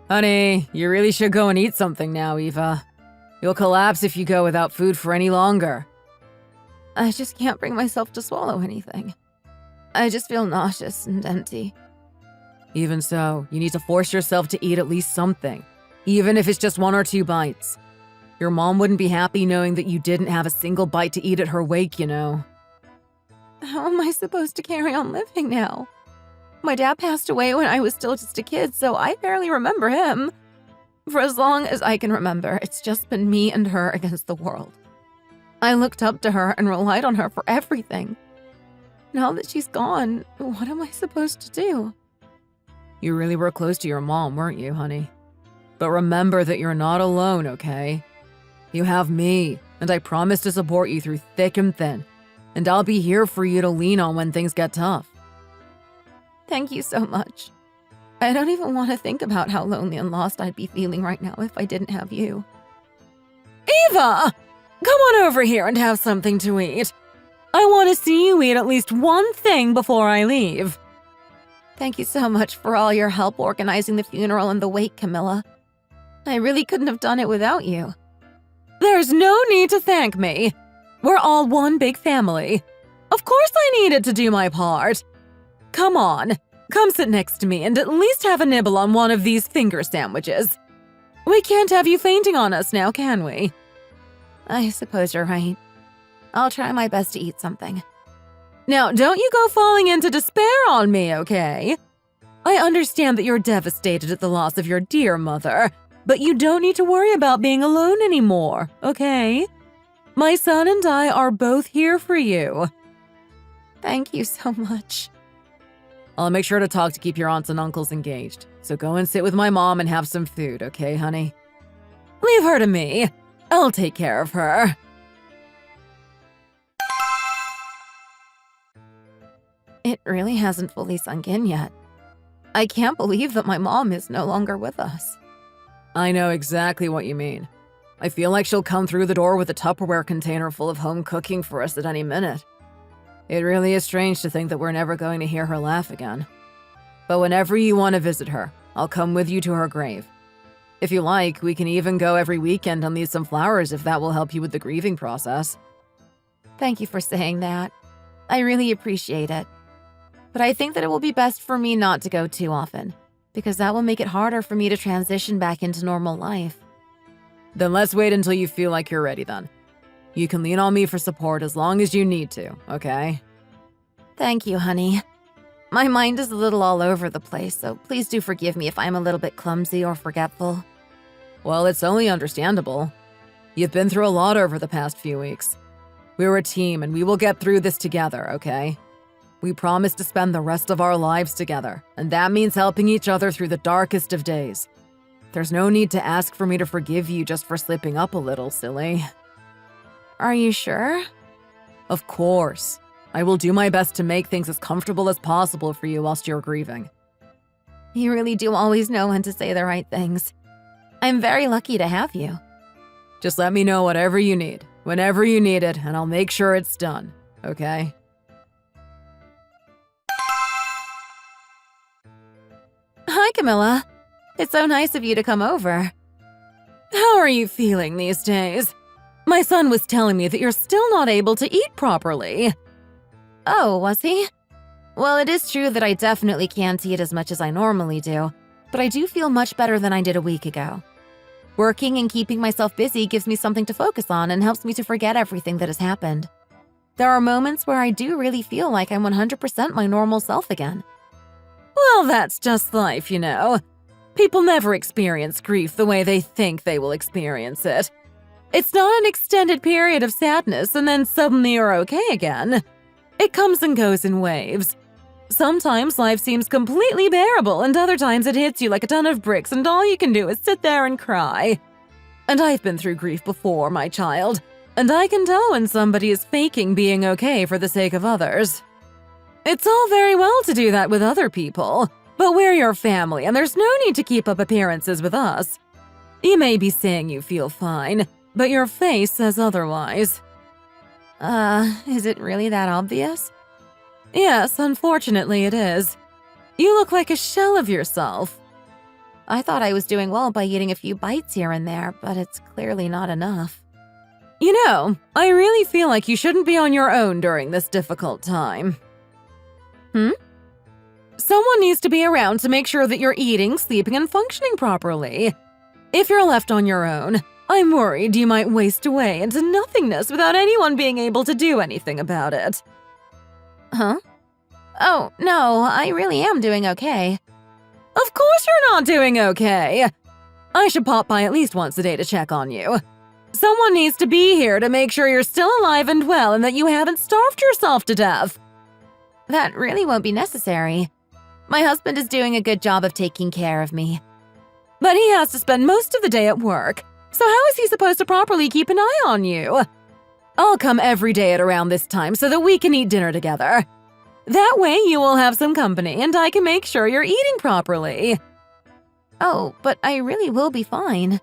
Honey, you really should go and eat something now, Eva. You'll collapse if you go without food for any longer. I just can't bring myself to swallow anything. I just feel nauseous and empty. Even so, you need to force yourself to eat at least something, even if it's just 1 or 2 bites. Your mom wouldn't be happy knowing that you didn't have a single bite to eat at her wake, you know. How am I supposed to carry on living now? My dad passed away when I was still just a kid, so I barely remember him. For as long as I can remember, it's just been me and her against the world. I looked up to her and relied on her for everything. Now that she's gone, what am I supposed to do? You really were close to your mom, weren't you, honey? But remember that you're not alone, okay? You have me, and I promise to support you through thick and thin. And I'll be here for you to lean on when things get tough. Thank you so much. I don't even want to think about how lonely and lost I'd be feeling right now if I didn't have you. Eva! Come on over here and have something to eat. I want to see you eat at least one thing before I leave. Thank you so much for all your help organizing the funeral and the wake, Camilla. I really couldn't have done it without you. There's no need to thank me. We're all one big family. Of course I needed to do my part. Come on, come sit next to me and at least have a nibble on one of these finger sandwiches. We can't have you fainting on us now, can we? I suppose you're right. I'll try my best to eat something. Now, don't you go falling into despair on me, okay? I understand that you're devastated at the loss of your dear mother, but you don't need to worry about being alone anymore, okay? My son and I are both here for you. Thank you so much. I'll make sure to talk to keep your aunts and uncles engaged, so go and sit with my mom and have some food, okay, honey? Leave her to me. I'll take care of her. It really hasn't fully sunk in yet. I can't believe that my mom is no longer with us. I know exactly what you mean. I feel like she'll come through the door with a Tupperware container full of home cooking for us at any minute. It really is strange to think that we're never going to hear her laugh again. But whenever you want to visit her, I'll come with you to her grave. If you like, we can even go every weekend and leave some flowers if that will help you with the grieving process. Thank you for saying that. I really appreciate it. But I think that it will be best for me not to go too often, because that will make it harder for me to transition back into normal life. Then let's wait until you feel like you're ready then. You can lean on me for support as long as you need to, okay? Thank you, honey. My mind is a little all over the place, so please do forgive me if I'm a little bit clumsy or forgetful. Well, it's only understandable. You've been through a lot over the past few weeks. We're a team and we will get through this together, okay? We promise to spend the rest of our lives together, and that means helping each other through the darkest of days. There's no need to ask for me to forgive you just for slipping up a little, silly. Are you sure? Of course. I will do my best to make things as comfortable as possible for you whilst you're grieving. You really do always know when to say the right things. I'm very lucky to have you. Just let me know whatever you need, whenever you need it, and I'll make sure it's done, okay? Hi, Camilla. It's so nice of you to come over. How are you feeling these days? My son was telling me that you're still not able to eat properly. Oh, was he? Well, it is true that I definitely can't eat as much as I normally do, but I do feel much better than I did a week ago. Working and keeping myself busy gives me something to focus on and helps me to forget everything that has happened. There are moments where I do really feel like I'm 100% my normal self again. Well, that's just life, you know. People never experience grief the way they think they will experience it. It's not an extended period of sadness and then suddenly you're okay again. It comes and goes in waves. Sometimes life seems completely bearable and other times it hits you like a ton of bricks and all you can do is sit there and cry. And I've been through grief before, my child, and I can tell when somebody is faking being okay for the sake of others. It's all very well to do that with other people, but we're your family and there's no need to keep up appearances with us. You may be saying you feel fine, but your face says otherwise. Is it really that obvious? Yes, unfortunately it is. You look like a shell of yourself. I thought I was doing well by eating a few bites here and there, but it's clearly not enough. You know, I really feel like you shouldn't be on your own during this difficult time. Someone needs to be around to make sure that you're eating, sleeping, and functioning properly. If you're left on your own, I'm worried you might waste away into nothingness without anyone being able to do anything about it. Huh? Oh, no, I really am doing okay. Of course you're not doing okay. I should pop by at least once a day to check on you. Someone needs to be here to make sure you're still alive and well and that you haven't starved yourself to death. That really won't be necessary. My husband is doing a good job of taking care of me. But he has to spend most of the day at work, so how is he supposed to properly keep an eye on you? I'll come every day at around this time so that we can eat dinner together. That way you will have some company and I can make sure you're eating properly. Oh, but I really will be fine.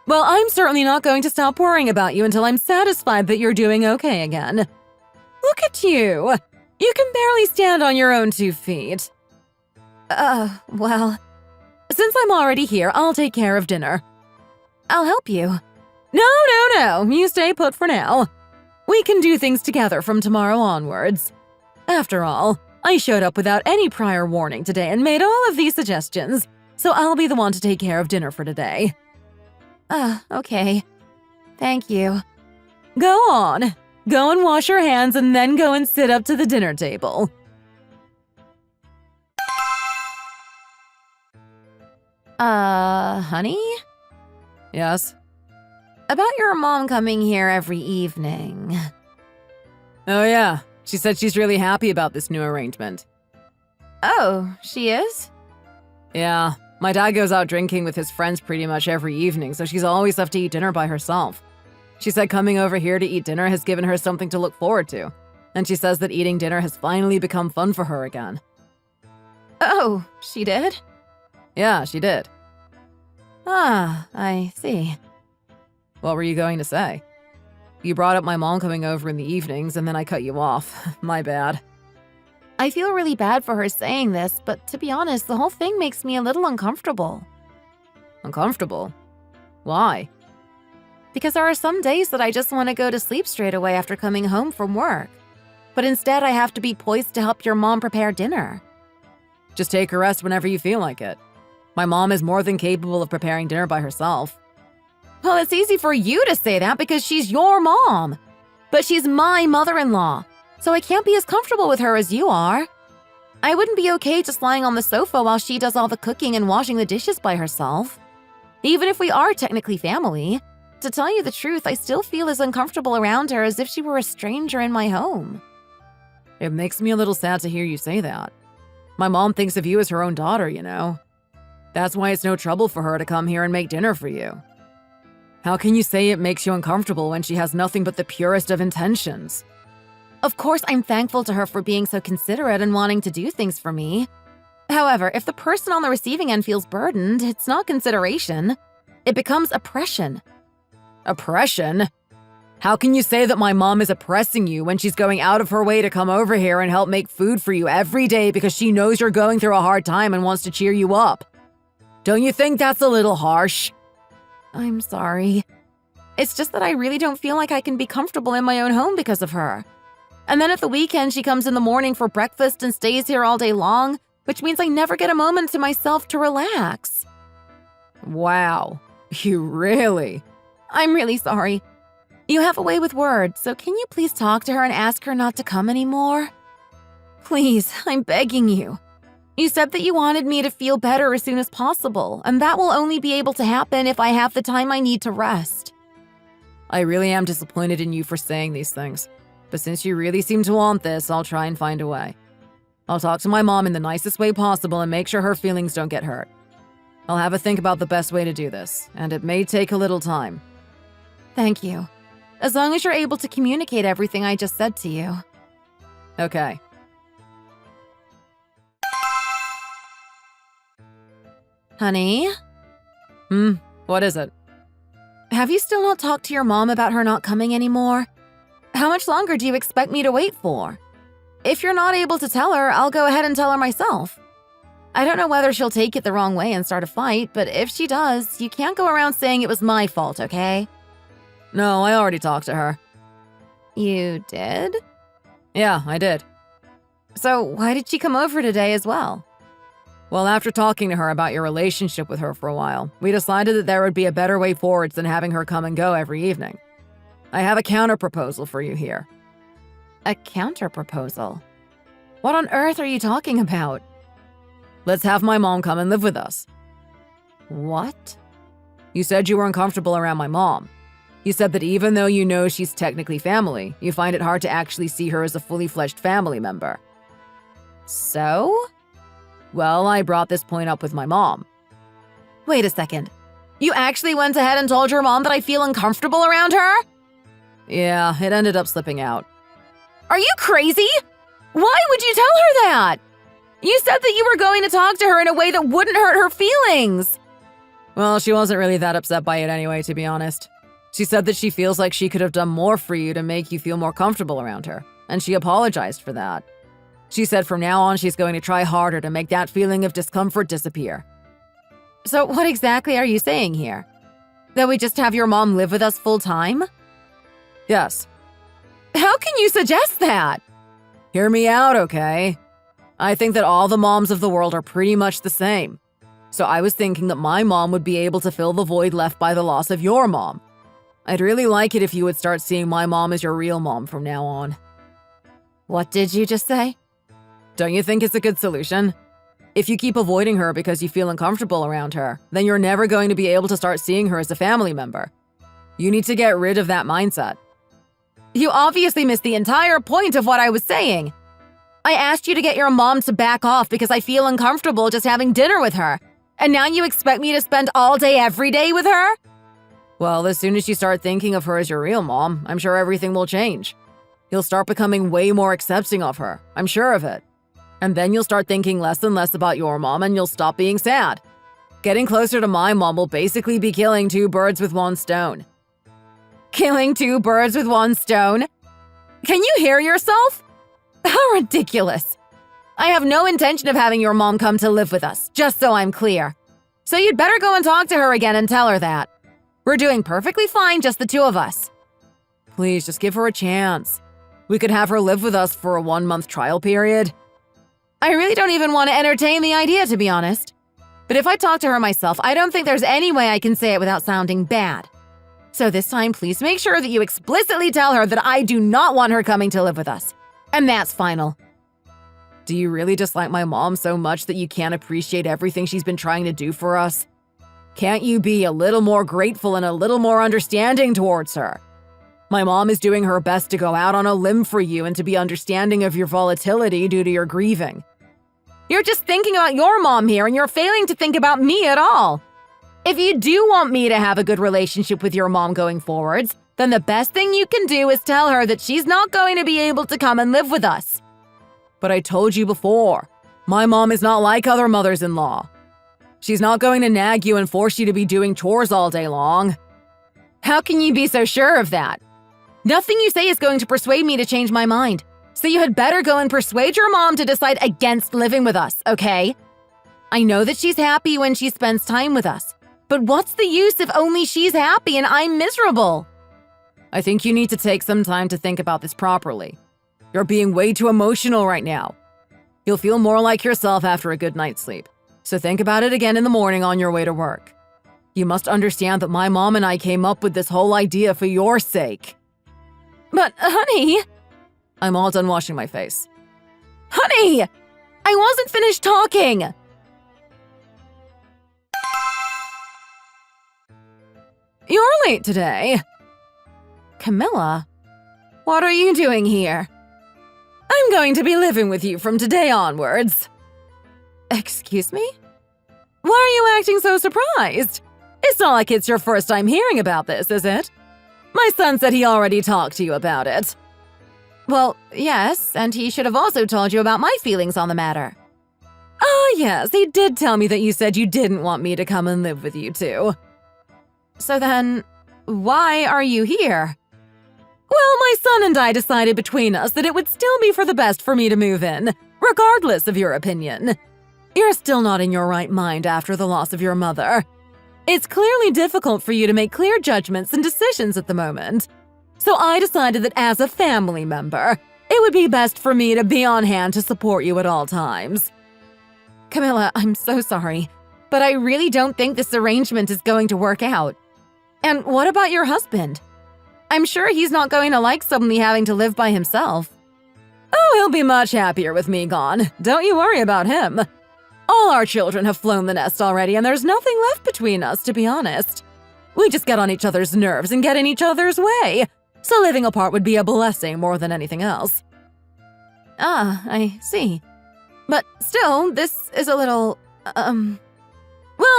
Well, I'm certainly not going to stop worrying about you until I'm satisfied that you're doing okay again. Look at you. You can barely stand on your own 2 feet. Well, Since I'm already here, I'll take care of dinner. I'll help you. No. You stay put for now. We can do things together from tomorrow onwards. After all, I showed up without any prior warning today and made all of these suggestions, so I'll be the one to take care of dinner for today. Okay. Thank you. Go on. Go and wash your hands and then go and sit up to the dinner table. Honey? Yes? About your mom coming here every evening. Oh yeah, she said she's really happy about this new arrangement. Oh, she is? Yeah, my dad goes out drinking with his friends pretty much every evening, so she's always left to eat dinner by herself. She said coming over here to eat dinner has given her something to look forward to, and she says that eating dinner has finally become fun for her again. Oh, she did? Yeah, she did. Ah, I see. What were you going to say? You brought up my mom coming over in the evenings, and then I cut you off. My bad. I feel really bad for her saying this, but to be honest, the whole thing makes me a little uncomfortable. Uncomfortable? Why? Because there are some days that I just want to go to sleep straight away after coming home from work. But instead, I have to be poised to help your mom prepare dinner. Just take a rest whenever you feel like it. My mom is more than capable of preparing dinner by herself. Well, it's easy for you to say that because she's your mom. But she's my mother-in-law, so I can't be as comfortable with her as you are. I wouldn't be okay just lying on the sofa while she does all the cooking and washing the dishes by herself. Even if we are technically family, to tell you the truth, I still feel as uncomfortable around her as if she were a stranger in my home. It makes me a little sad to hear you say that. My mom thinks of you as her own daughter, you know. That's why it's no trouble for her to come here and make dinner for you. How can you say it makes you uncomfortable when she has nothing but the purest of intentions? Of course, I'm thankful to her for being so considerate and wanting to do things for me. However, if the person on the receiving end feels burdened, it's not consideration. It becomes oppression. Oppression? How can you say that my mom is oppressing you when she's going out of her way to come over here and help make food for you every day because she knows you're going through a hard time and wants to cheer you up? Don't you think that's a little harsh? I'm sorry. It's just that I really don't feel like I can be comfortable in my own home because of her. And then at the weekend, she comes in the morning for breakfast and stays here all day long, which means I never get a moment to myself to relax. Wow. You really? I'm really sorry. You have a way with words, so can you please talk to her and ask her not to come anymore? Please, I'm begging you. You said that you wanted me to feel better as soon as possible, and that will only be able to happen if I have the time I need to rest. I really am disappointed in you for saying these things, but since you really seem to want this, I'll try and find a way. I'll talk to my mom in the nicest way possible and make sure her feelings don't get hurt. I'll have a think about the best way to do this, and it may take a little time. Thank you. As long as you're able to communicate everything I just said to you. Okay. Honey? What is it? Have you still not talked to your mom about her not coming anymore? How much longer do you expect me to wait for? If you're not able to tell her, I'll go ahead and tell her myself. I don't know whether she'll take it the wrong way and start a fight, but if she does, you can't go around saying it was my fault, okay? No, I already talked to her. You did? Yeah, I did. So why did she come over today as well? Well, after talking to her about your relationship with her for a while, we decided that there would be a better way forwards than having her come and go every evening. I have a counter-proposal for you here. A counter-proposal? What on earth are you talking about? Let's have my mom come and live with us. What? You said you were uncomfortable around my mom. You said that even though you know she's technically family, you find it hard to actually see her as a fully fledged family member. So? Well, I brought this point up with my mom. Wait a second. You actually went ahead and told your mom that I feel uncomfortable around her? Yeah, it ended up slipping out. Are you crazy? Why would you tell her that? You said that you were going to talk to her in a way that wouldn't hurt her feelings. Well, she wasn't really that upset by it anyway, to be honest. She said that she feels like she could have done more for you to make you feel more comfortable around her, and she apologized for that. She said from now on she's going to try harder to make that feeling of discomfort disappear. So what exactly are you saying here? That we just have your mom live with us full time? Yes. How can you suggest that? Hear me out, okay? I think that all the moms of the world are pretty much the same. So I was thinking that my mom would be able to fill the void left by the loss of your mom. I'd really like it if you would start seeing my mom as your real mom from now on. What did you just say? Don't you think it's a good solution? If you keep avoiding her because you feel uncomfortable around her, then you're never going to be able to start seeing her as a family member. You need to get rid of that mindset. You obviously missed the entire point of what I was saying. I asked you to get your mom to back off because I feel uncomfortable just having dinner with her. And now you expect me to spend all day every day with her? Well, as soon as you start thinking of her as your real mom, I'm sure everything will change. You'll start becoming way more accepting of her, I'm sure of it. And then you'll start thinking less and less about your mom and you'll stop being sad. Getting closer to my mom will basically be killing two birds with one stone. Killing two birds with one stone? Can you hear yourself? How ridiculous. I have no intention of having your mom come to live with us, just so I'm clear. So you'd better go and talk to her again and tell her that. We're doing perfectly fine, just the two of us. Please, just give her a chance. We could have her live with us for a 1-month trial period. I really don't even want to entertain the idea, to be honest. But if I talk to her myself, I don't think there's any way I can say it without sounding bad. So this time, please make sure that you explicitly tell her that I do not want her coming to live with us. And that's final. Do you really dislike my mom so much that you can't appreciate everything she's been trying to do for us? Can't you be a little more grateful and a little more understanding towards her? My mom is doing her best to go out on a limb for you and to be understanding of your volatility due to your grieving. You're just thinking about your mom here and you're failing to think about me at all. If you do want me to have a good relationship with your mom going forwards, then the best thing you can do is tell her that she's not going to be able to come and live with us. But I told you before, my mom is not like other mothers-in-law. She's not going to nag you and force you to be doing chores all day long. How can you be so sure of that? Nothing you say is going to persuade me to change my mind. So you had better go and persuade your mom to decide against living with us, okay? I know that she's happy when she spends time with us. But what's the use if only she's happy and I'm miserable? I think you need to take some time to think about this properly. You're being way too emotional right now. You'll feel more like yourself after a good night's sleep. So think about it again in the morning on your way to work. You must understand that my mom and I came up with this whole idea for your sake. But, honey… I'm all done washing my face. Honey! I wasn't finished talking! You're late today. Camilla, what are you doing here? I'm going to be living with you from today onwards. Excuse me? Why are you acting so surprised? It's not like it's your first time hearing about this, is it? My son said he already talked to you about it. Well, yes, and he should have also told you about my feelings on the matter. Oh, yes, he did tell me that you said you didn't want me to come and live with you too. So then, why are you here? Well, my son and I decided between us that it would still be for the best for me to move in, regardless of your opinion. You're still not in your right mind after the loss of your mother. It's clearly difficult for you to make clear judgments and decisions at the moment. So I decided that as a family member, it would be best for me to be on hand to support you at all times. Camilla, I'm so sorry, but I really don't think this arrangement is going to work out. And what about your husband? I'm sure he's not going to like suddenly having to live by himself. Oh, he'll be much happier with me gone. Don't you worry about him. All our children have flown the nest already, and there's nothing left between us, to be honest. We just get on each other's nerves and get in each other's way, so living apart would be a blessing more than anything else. Ah, I see. But still, this is a little, Well,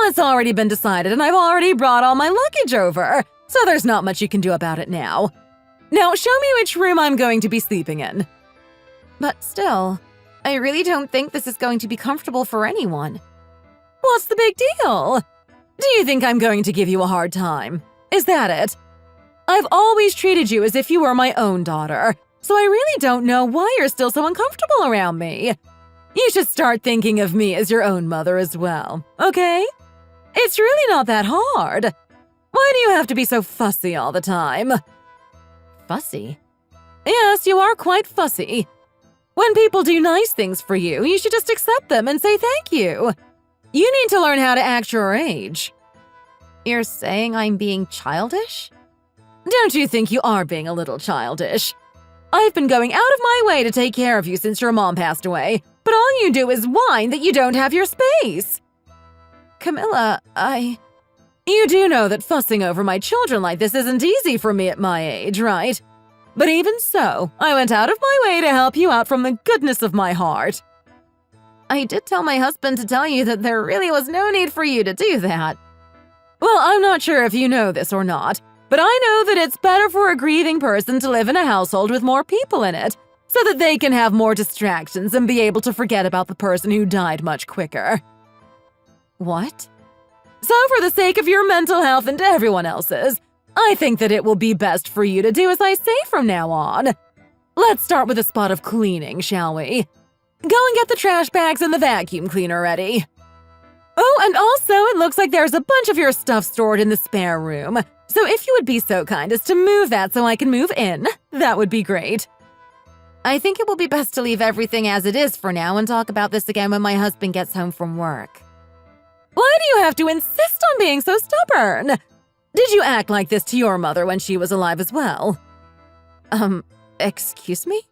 it's already been decided, and I've already brought all my luggage over, so there's not much you can do about it now. Now, show me which room I'm going to be sleeping in. But still, I really don't think this is going to be comfortable for anyone. What's the big deal? Do you think I'm going to give you a hard time? Is that it? I've always treated you as if you were my own daughter, so I really don't know why you're still so uncomfortable around me. You should start thinking of me as your own mother as well, okay? It's really not that hard. Why do you have to be so fussy all the time? Fussy? Yes, you are quite fussy. When people do nice things for you, you should just accept them and say thank you. You need to learn how to act your age. You're saying I'm being childish? Don't you think you are being a little childish? I've been going out of my way to take care of you since your mom passed away, but all you do is whine that you don't have your space. Camilla, You do know that fussing over my children like this isn't easy for me at my age, right? But even so, I went out of my way to help you out from the goodness of my heart. I did tell my husband to tell you that there really was no need for you to do that. Well, I'm not sure if you know this or not, but I know that it's better for a grieving person to live in a household with more people in it, so that they can have more distractions and be able to forget about the person who died much quicker. What? So for the sake of your mental health and everyone else's, I think that it will be best for you to do as I say from now on. Let's start with a spot of cleaning, shall we? Go and get the trash bags and the vacuum cleaner ready. Oh, and also it looks like there's a bunch of your stuff stored in the spare room. So if you would be so kind as to move that so I can move in, that would be great. I think it will be best to leave everything as it is for now and talk about this again when my husband gets home from work. Why do you have to insist on being so stubborn? Did you act like this to your mother when she was alive as well? Excuse me?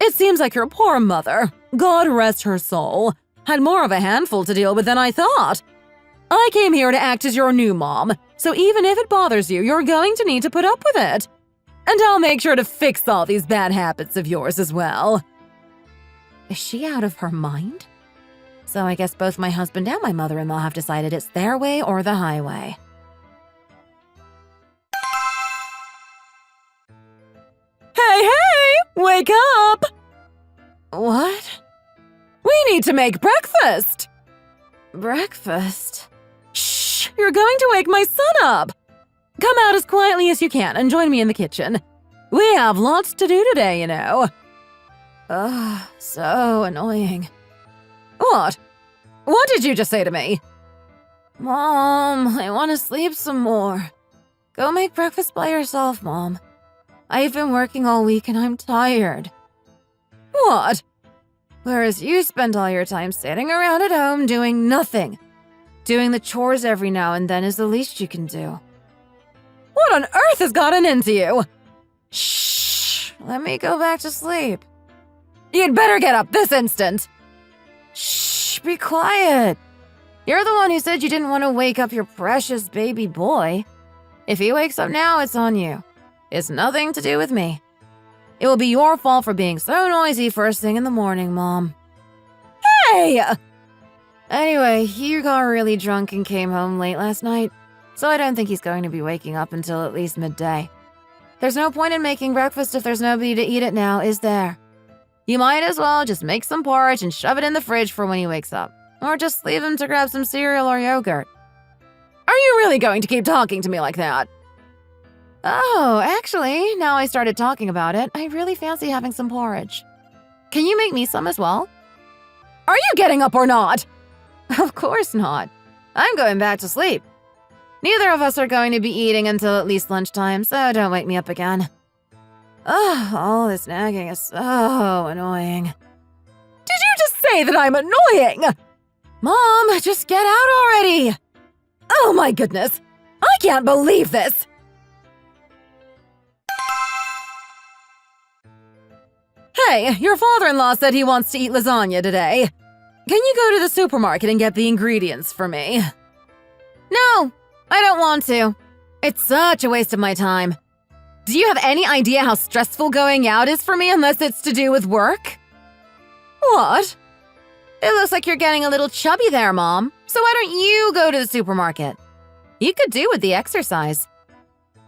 It seems like your poor mother, God rest her soul, had more of a handful to deal with than I thought. I came here to act as your new mom, so even if it bothers you, you're going to need to put up with it. And I'll make sure to fix all these bad habits of yours as well. Is she out of her mind? So I guess both my husband and my mother-in-law have decided it's their way or the highway. Hey! Wake up! What? We need to make breakfast! Breakfast? Shh! You're going to wake my son up! Come out as quietly as you can and join me in the kitchen. We have lots to do today, you know. Ugh, so annoying. What? What did you just say to me? Mom, I want to sleep some more. Go make breakfast by yourself, Mom. I've been working all week and I'm tired. What? Whereas you spend all your time sitting around at home doing nothing. Doing the chores every now and then is the least you can do. What on earth has gotten into you? Shh! Let me go back to sleep. You'd better get up this instant. Shh! Be quiet. You're the one who said you didn't want to wake up your precious baby boy. If he wakes up now, it's on you. It's nothing to do with me. It will be your fault for being so noisy first thing in the morning, Mom. Hey! Anyway, he got really drunk and came home late last night, so I don't think he's going to be waking up until at least midday. There's no point in making breakfast if there's nobody to eat it now, is there? You might as well just make some porridge and shove it in the fridge for when he wakes up. Or just leave him to grab some cereal or yogurt. Are you really going to keep talking to me like that? Oh, actually, now I started talking about it, I really fancy having some porridge. Can you make me some as well? Are you getting up or not? Of course not. I'm going back to sleep. Neither of us are going to be eating until at least lunchtime, so don't wake me up again. Ugh, all this nagging is so annoying. Did you just say that I'm annoying? Mom, just get out already! Oh my goodness! I can't believe this! Hey, your father-in-law said he wants to eat lasagna today. Can you go to the supermarket and get the ingredients for me? No, I don't want to. It's such a waste of my time. Do you have any idea how stressful going out is for me unless it's to do with work? What? It looks like you're getting a little chubby there, Mom. So why don't you go to the supermarket? You could do with the exercise.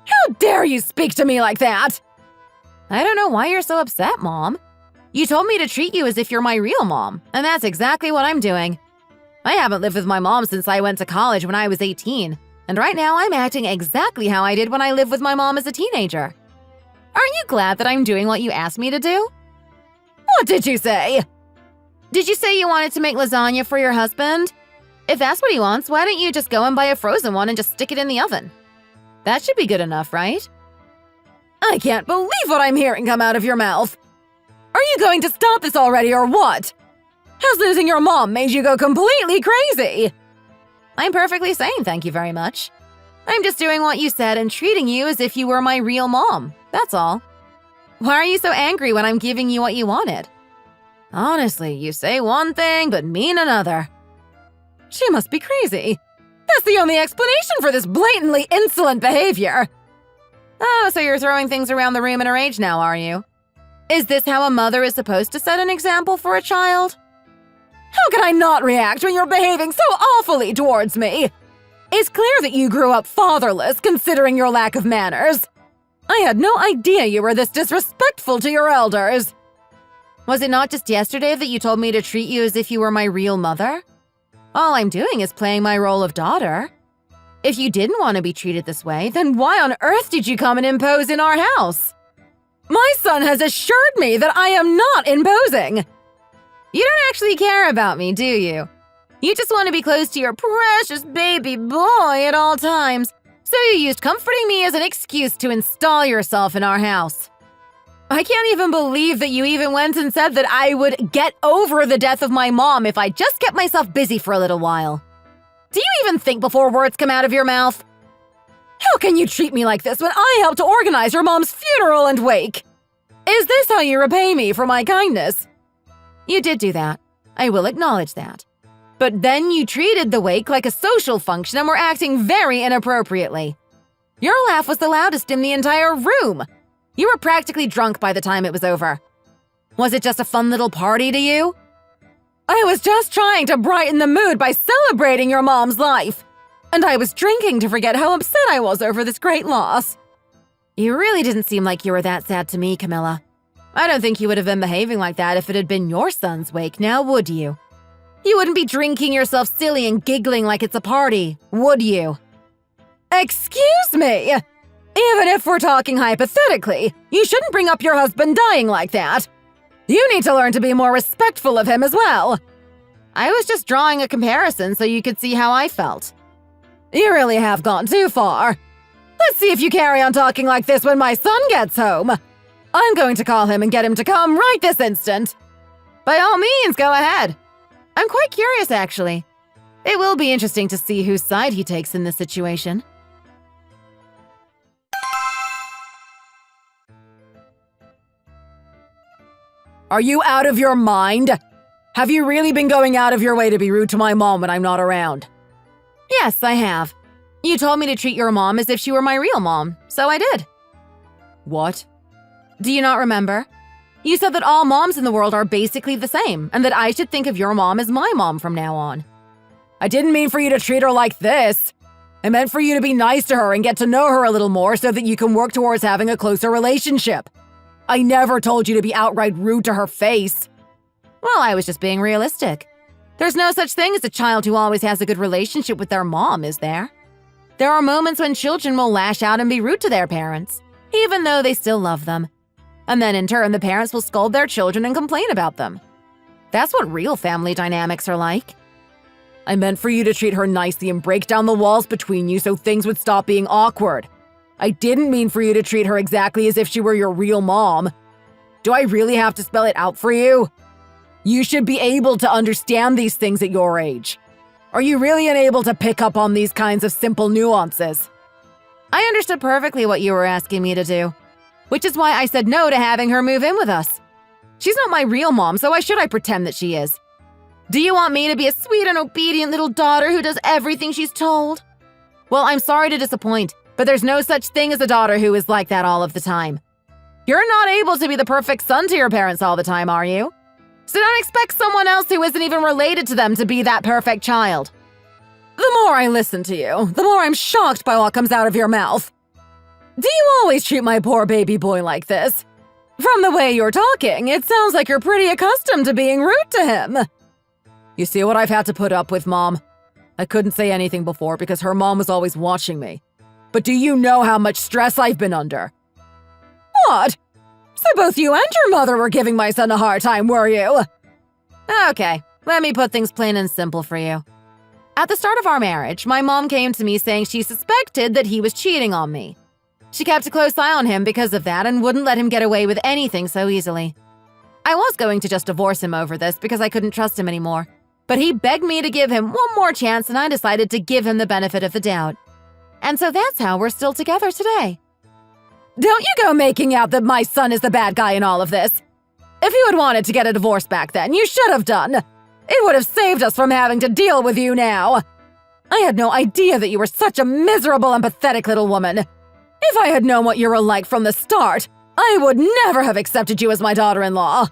How dare you speak to me like that? I don't know why you're so upset, Mom. You told me to treat you as if you're my real mom, and that's exactly what I'm doing. I haven't lived with my mom since I went to college when I was 18, and right now I'm acting exactly how I did when I lived with my mom as a teenager. Aren't you glad that I'm doing what you asked me to do? What did you say? Did you say you wanted to make lasagna for your husband? If that's what he wants, why don't you just go and buy a frozen one and just stick it in the oven? That should be good enough, right? I can't believe what I'm hearing come out of your mouth. Are you going to stop this already or what? Has losing your mom made you go completely crazy? I'm perfectly sane, thank you very much. I'm just doing what you said and treating you as if you were my real mom, that's all. Why are you so angry when I'm giving you what you wanted? Honestly, you say one thing but mean another. She must be crazy. That's the only explanation for this blatantly insolent behavior. Oh, so you're throwing things around the room in a rage now, are you? Is this how a mother is supposed to set an example for a child? How can I not react when you're behaving so awfully towards me? It's clear that you grew up fatherless, considering your lack of manners. I had no idea you were this disrespectful to your elders. Was it not just yesterday that you told me to treat you as if you were my real mother? All I'm doing is playing my role of daughter. If you didn't want to be treated this way, then why on earth did you come and impose in our house? My son has assured me that I am not imposing. You don't actually care about me, do you? You just want to be close to your precious baby boy at all times, so you used comforting me as an excuse to install yourself in our house. I can't even believe that you even went and said that I would get over the death of my mom if I just kept myself busy for a little while. Do you even think before words come out of your mouth? How can you treat me like this when I helped to organize your mom's funeral and wake? Is this how you repay me for my kindness? You did do that. I will acknowledge that. But then you treated the wake like a social function and were acting very inappropriately. Your laugh was the loudest in the entire room. You were practically drunk by the time it was over. Was it just a fun little party to you? I was just trying to brighten the mood by celebrating your mom's life. And I was drinking to forget how upset I was over this great loss. You really didn't seem like you were that sad to me, Camilla. I don't think you would have been behaving like that if it had been your son's wake, now would you? You wouldn't be drinking yourself silly and giggling like it's a party, would you? Excuse me! Even if we're talking hypothetically, you shouldn't bring up your husband dying like that. You need to learn to be more respectful of him as well. I was just drawing a comparison so you could see how I felt. You really have gone too far. Let's see if you carry on talking like this when my son gets home. I'm going to call him and get him to come right this instant. By all means, go ahead. I'm quite curious, actually. It will be interesting to see whose side he takes in this situation. Are you out of your mind? Have you really been going out of your way to be rude to my mom when I'm not around? Yes, I have. You told me to treat your mom as if she were my real mom, so I did. What? Do you not remember? You said that all moms in the world are basically the same, and that I should think of your mom as my mom from now on. I didn't mean for you to treat her like this. I meant for you to be nice to her and get to know her a little more so that you can work towards having a closer relationship. I never told you to be outright rude to her face. Well, I was just being realistic. There's no such thing as a child who always has a good relationship with their mom, is there? There are moments when children will lash out and be rude to their parents, even though they still love them. And then in turn, the parents will scold their children and complain about them. That's what real family dynamics are like. I meant for you to treat her nicely and break down the walls between you so things would stop being awkward. I didn't mean for you to treat her exactly as if she were your real mom. Do I really have to spell it out for you? You should be able to understand these things at your age. Are you really unable to pick up on these kinds of simple nuances? I understood perfectly what you were asking me to do, which is why I said no to having her move in with us. She's not my real mom, so why should I pretend that she is? Do you want me to be a sweet and obedient little daughter who does everything she's told? Well, I'm sorry to disappoint, but there's no such thing as a daughter who is like that all of the time. You're not able to be the perfect son to your parents all the time, are you? So don't expect someone else who isn't even related to them to be that perfect child. The more I listen to you, the more I'm shocked by what comes out of your mouth. Do you always treat my poor baby boy like this? From the way you're talking, it sounds like you're pretty accustomed to being rude to him. You see what I've had to put up with, Mom? I couldn't say anything before because her mom was always watching me. But do you know how much stress I've been under? What? So both you and your mother were giving my son a hard time, were you? Okay, let me put things plain and simple for you. At the start of our marriage, my mom came to me saying she suspected that he was cheating on me. She kept a close eye on him because of that and wouldn't let him get away with anything so easily. I was going to just divorce him over this because I couldn't trust him anymore, but he begged me to give him one more chance and I decided to give him the benefit of the doubt. And so that's how we're still together today. Don't you go making out that my son is the bad guy in all of this. If you had wanted to get a divorce back then, you should have done. It would have saved us from having to deal with you now. I had no idea that you were such a miserable and pathetic little woman. If I had known what you were like from the start, I would never have accepted you as my daughter-in-law.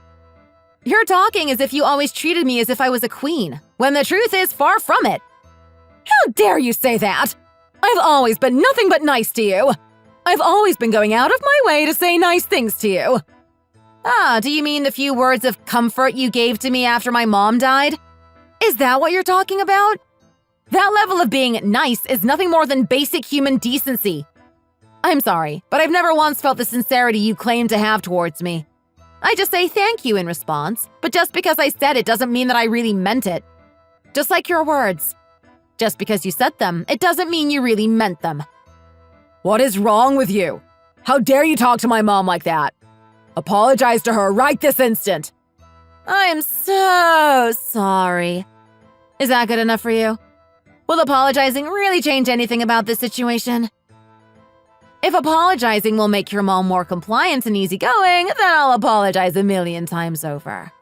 You're talking as if you always treated me as if I was a queen, when the truth is far from it. How dare you say that? I've always been nothing but nice to you. I've always been going out of my way to say nice things to you. Ah, do you mean the few words of comfort you gave to me after my mom died? Is that what you're talking about? That level of being nice is nothing more than basic human decency. I'm sorry, but I've never once felt the sincerity you claim to have towards me. I just say thank you in response, but just because I said it doesn't mean that I really meant it. Just like your words. Just because you said them, it doesn't mean you really meant them. What is wrong with you? How dare you talk to my mom like that? Apologize to her right this instant. I am so sorry. Is that good enough for you? Will apologizing really change anything about this situation? If apologizing will make your mom more compliant and easygoing, then I'll apologize a million times over.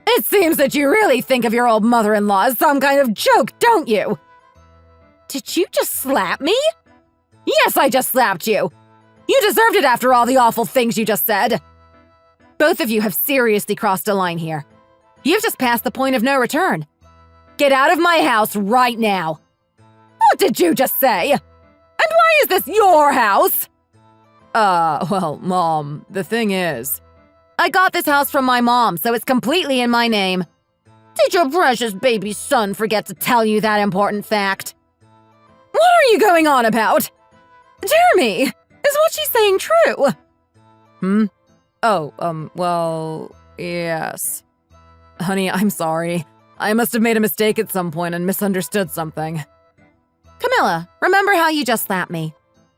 It seems that you really think of your old mother-in-law as some kind of joke, don't you? Did you just slap me? Yes, I just slapped you. You deserved it after all the awful things you just said. Both of you have seriously crossed a line here. You've just passed the point of no return. Get out of my house right now. What did you just say? And why is this your house? Well, Mom, the thing is, I got this house from my mom, so it's completely in my name. Did your precious baby son forget to tell you that important fact? What are you going on about? Jeremy, is what she's saying true? Well, yes. Honey, I'm sorry. I must have made a mistake at some point and misunderstood something. Camilla, remember how you just slapped me?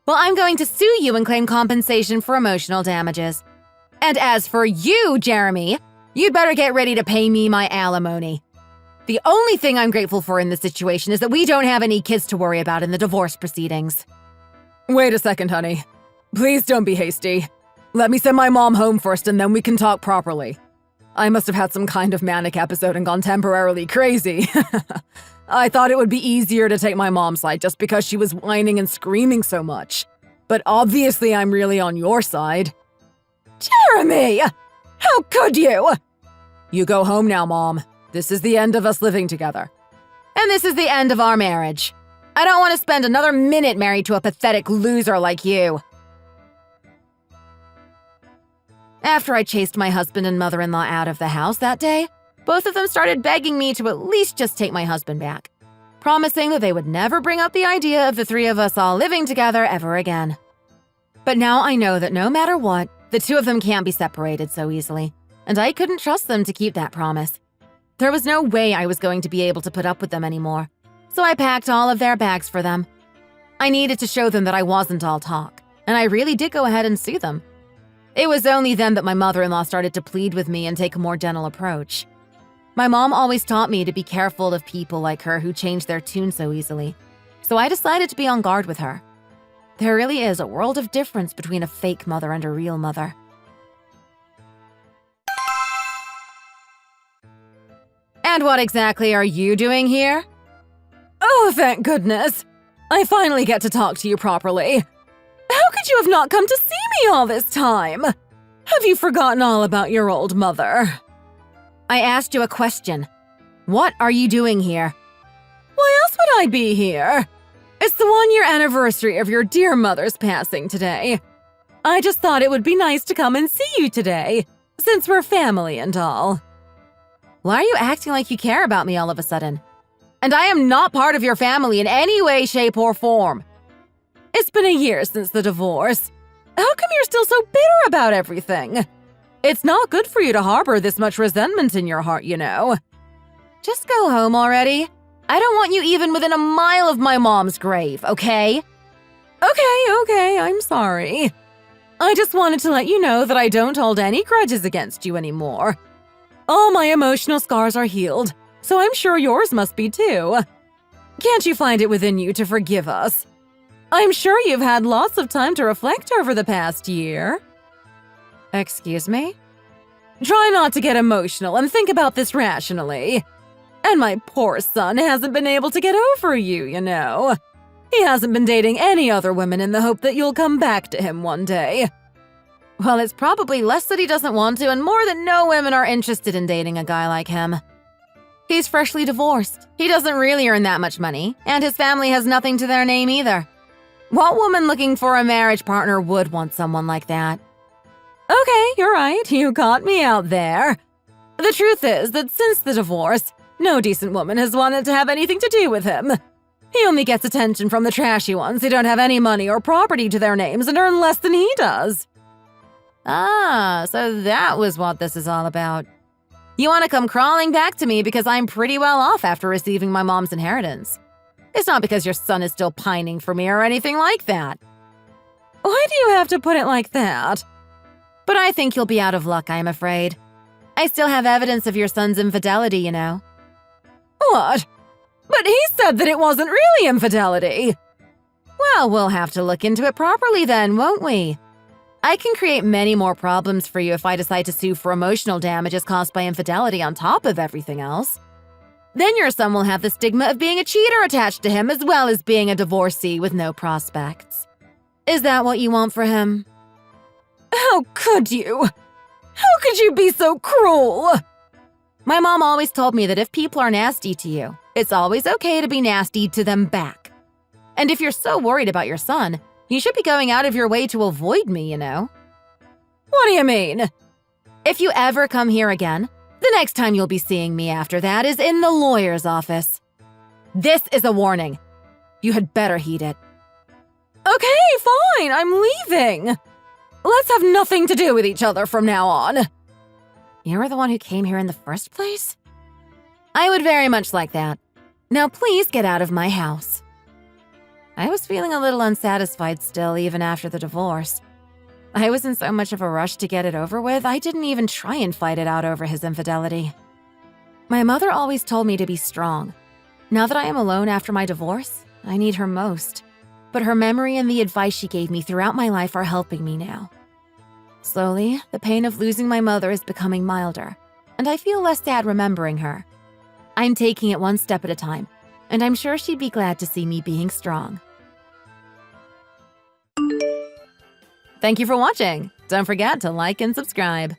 Well, I'm going to sue you and claim compensation for emotional damages. And as for you, Jeremy, you'd better get ready to pay me my alimony. The only thing I'm grateful for in this situation is that we don't have any kids to worry about in the divorce proceedings. Wait a second, honey. Please don't be hasty. Let me send my mom home first and then we can talk properly. I must have had some kind of manic episode and gone temporarily crazy. I thought it would be easier to take my mom's side just because she was whining and screaming so much. But obviously I'm really on your side. Jeremy! How could you? You go home now, Mom. This is the end of us living together. And this is the end of our marriage. I don't want to spend another minute married to a pathetic loser like you. After I chased my husband and mother-in-law out of the house that day, both of them started begging me to at least just take my husband back, promising that they would never bring up the idea of the three of us all living together ever again. But now I know that no matter what, the two of them can't be separated so easily, and I couldn't trust them to keep that promise. There was no way I was going to be able to put up with them anymore, so I packed all of their bags for them. I needed to show them that I wasn't all talk, and I really did go ahead and sue them. It was only then that my mother-in-law started to plead with me and take a more gentle approach. My mom always taught me to be careful of people like her who change their tune so easily, so I decided to be on guard with her. There really is a world of difference between a fake mother and a real mother. And what exactly are you doing here? Oh, thank goodness! I finally get to talk to you properly. How could you have not come to see me all this time? Have you forgotten all about your old mother? I asked you a question. What are you doing here? Why else would I be here? It's the 1-year anniversary of your dear mother's passing today. I just thought it would be nice to come and see you today, since we're family and all. Why are you acting like you care about me all of a sudden? And I am not part of your family in any way, shape, or form. It's been a year since the divorce. How come you're still so bitter about everything? It's not good for you to harbor this much resentment in your heart, you know. Just go home already. I don't want you even within a mile of my mom's grave, okay? Okay, I'm sorry. I just wanted to let you know that I don't hold any grudges against you anymore. All my emotional scars are healed, so I'm sure yours must be too. Can't you find it within you to forgive us? I'm sure you've had lots of time to reflect over the past year. Excuse me? Try not to get emotional and think about this rationally. And my poor son hasn't been able to get over you, you know. He hasn't been dating any other women in the hope that you'll come back to him one day. Well, it's probably less that he doesn't want to and more that no women are interested in dating a guy like him. He's freshly divorced. He doesn't really earn that much money, and his family has nothing to their name either. What woman looking for a marriage partner would want someone like that? Okay, you're right. You caught me out there. The truth is that since the divorce, no decent woman has wanted to have anything to do with him. He only gets attention from the trashy ones who don't have any money or property to their names and earn less than he does. Ah, so that was what this is all about. You want to come crawling back to me because I'm pretty well off after receiving my mom's inheritance. It's not because your son is still pining for me or anything like that. Why do you have to put it like that? But I think you'll be out of luck, I'm afraid. I still have evidence of your son's infidelity, you know. What? But he said that it wasn't really infidelity. Well, we'll have to look into it properly then, won't we? I can create many more problems for you if I decide to sue for emotional damages caused by infidelity on top of everything else. Then your son will have the stigma of being a cheater attached to him as well as being a divorcee with no prospects. Is that what you want for him? How could you? How could you be so cruel? My mom always told me that if people are nasty to you, it's always okay to be nasty to them back. And if you're so worried about your son, you should be going out of your way to avoid me, you know. What do you mean? If you ever come here again, the next time you'll be seeing me after that is in the lawyer's office. This is a warning. You had better heed it. Okay, fine, I'm leaving. Let's have nothing to do with each other from now on. You were the one who came here in the first place? I would very much like that. Now please get out of my house. I was feeling a little unsatisfied still, even after the divorce. I was in so much of a rush to get it over with, I didn't even try and fight it out over his infidelity. My mother always told me to be strong. Now that I am alone after my divorce, I need her most. But her memory and the advice she gave me throughout my life are helping me now. Slowly, the pain of losing my mother is becoming milder, and I feel less sad remembering her. I'm taking it one step at a time, and I'm sure she'd be glad to see me being strong. Thank you for watching. Don't forget to like and subscribe.